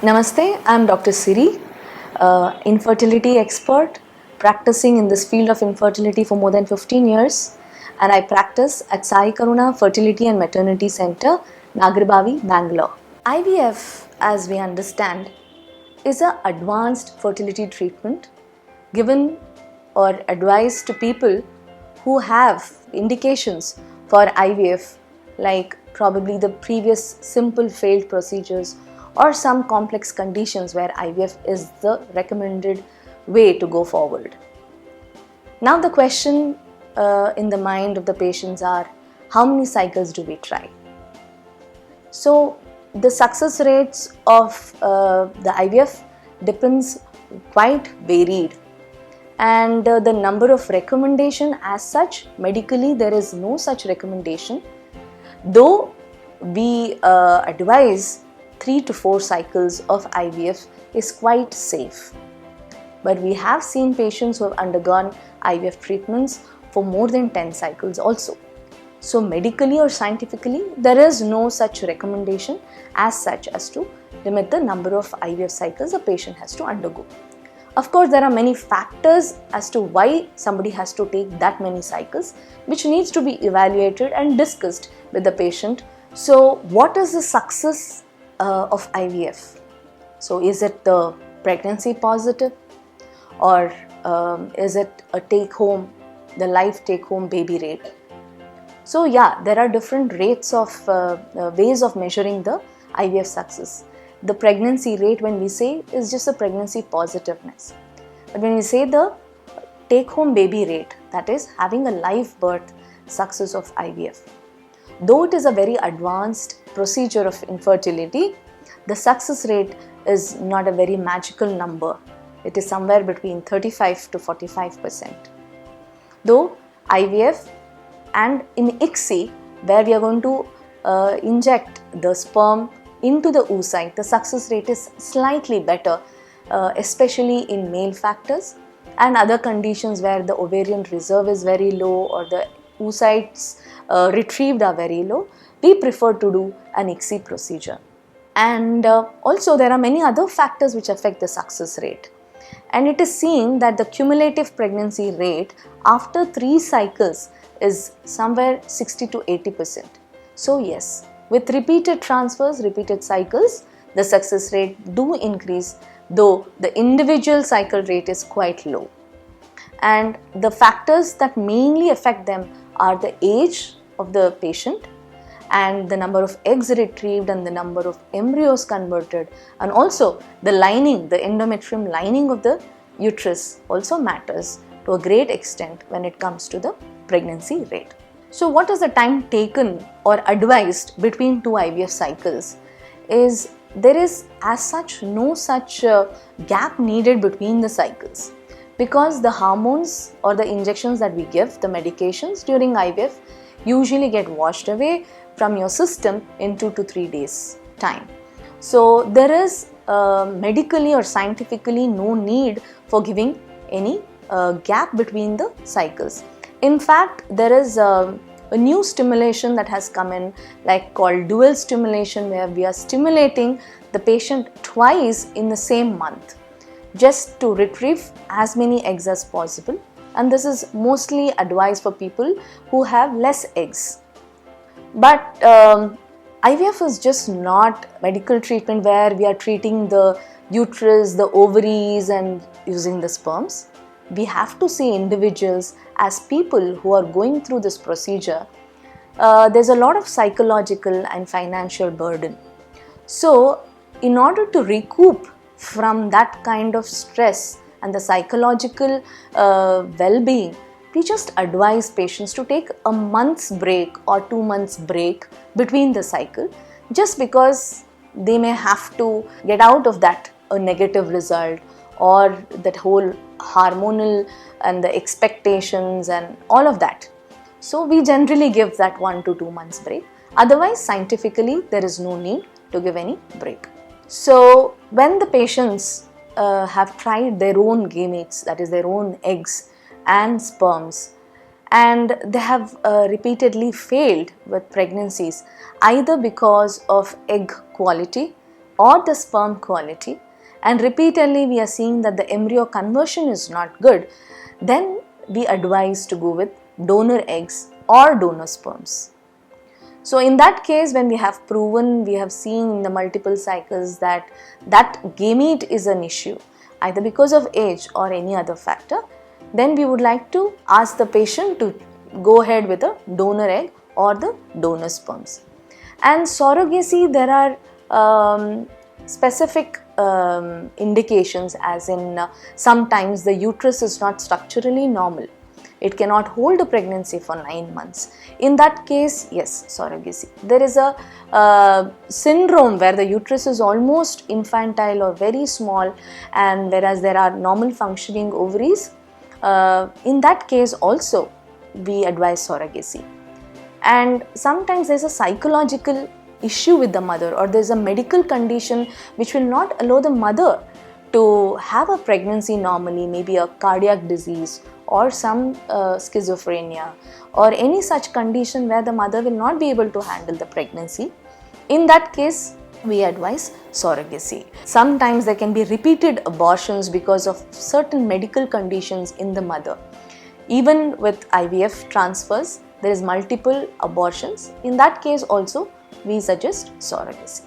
Namaste, I am Dr. Siri, infertility expert practicing in this field of infertility for more than 15 years, and I practice at Karuna Fertility and Maternity Center, Nagarbhavi, Bangalore. IVF, as we understand, is an advanced fertility treatment given or advised to people who have indications for IVF, like probably the previous simple failed procedures or some complex conditions where IVF is the recommended way to go forward. Now the question in the mind of the patients are, how many cycles do we try? So the success rates of the IVF depends quite varied, and the number of recommendation as such, medically there is no such recommendation, though we advise 3 to 4 cycles of IVF is quite safe. But we have seen patients who have undergone IVF treatments for more than 10 cycles also. So medically or scientifically, there is no such recommendation as such as to limit the number of IVF cycles a patient has to undergo. Of course, there are many factors as to why somebody has to take that many cycles, which needs to be evaluated and discussed with the patient. So what is the success of IVF? So is it the pregnancy positive, or is it a the life take-home baby rate? So yeah, there are different rates of ways of measuring the IVF success. The pregnancy rate, when we say, is just the pregnancy positiveness. But when we say the take-home baby rate, that is having a live birth success of IVF. Though it is a very advanced procedure of infertility, the success rate is not a very magical number. It is somewhere between 35 to 45%. Though IVF and in ICSI, where we are going to inject the sperm into the oocyte, the success rate is slightly better, especially in male factors and other conditions where the ovarian reserve is very low or the oocytes retrieved are very low. We prefer to do an ICSI procedure. And also there are many other factors which affect the success rate. And it is seen that the cumulative pregnancy rate after 3 cycles is somewhere 60 to 80%. So yes, with repeated transfers, repeated cycles, the success rate do increase, though the individual cycle rate is quite low. And the factors that mainly affect them are the age of the patient and the number of eggs retrieved and the number of embryos converted, and also the lining, the endometrium lining of the uterus also matters to a great extent when it comes to the pregnancy rate. So what is the time taken or advised between 2 IVF cycles? There is as such no such gap needed between the cycles, because the hormones or the injections that we give, the medications during IVF, usually get washed away from your system in 2 to 3 days time. So there is medically or scientifically no need for giving any gap between the cycles. In fact, there is a new stimulation that has come in, like called dual stimulation, where we are stimulating the patient twice in the same month just to retrieve as many eggs as possible, and this is mostly advised for people who have less eggs. But IVF is just not medical treatment where we are treating the uterus, the ovaries and using the sperms. We have to see individuals as people who are going through this procedure. There's a lot of psychological and financial burden. So in order to recoup from that kind of stress and the psychological well-being, we just advise patients to take a month's break or 2 months break between the cycle, just because they may have to get out of that a negative result or that whole hormonal and the expectations and all of that. So we generally give that 1 to 2 months break. Otherwise, scientifically, there is no need to give any break. So when the patients have tried their own gametes, that is their own eggs and sperms, and they have repeatedly failed with pregnancies, either because of egg quality or the sperm quality, and repeatedly we are seeing that the embryo conversion is not good, then we advise to go with donor eggs or donor sperms. So in that case, when we have proven, we have seen in the multiple cycles that gamete is an issue, either because of age or any other factor, then we would like to ask the patient to go ahead with a donor egg or the donor sperms. And surrogacy, there are specific indications, as in sometimes the uterus is not structurally normal. It cannot hold a pregnancy for 9 months. In that case, yes, surrogacy. There is a syndrome where the uterus is almost infantile or very small, and whereas there are normal functioning ovaries, in that case also we advise surrogacy. And sometimes there's a psychological issue with the mother, or there's a medical condition which will not allow the mother to have a pregnancy normally, maybe a cardiac disease or some schizophrenia or any such condition where the mother will not be able to handle the pregnancy. In that case, we advise surrogacy. Sometimes there can be repeated abortions because of certain medical conditions in the mother. Even with IVF transfers, there is multiple abortions. In that case also, we suggest surrogacy.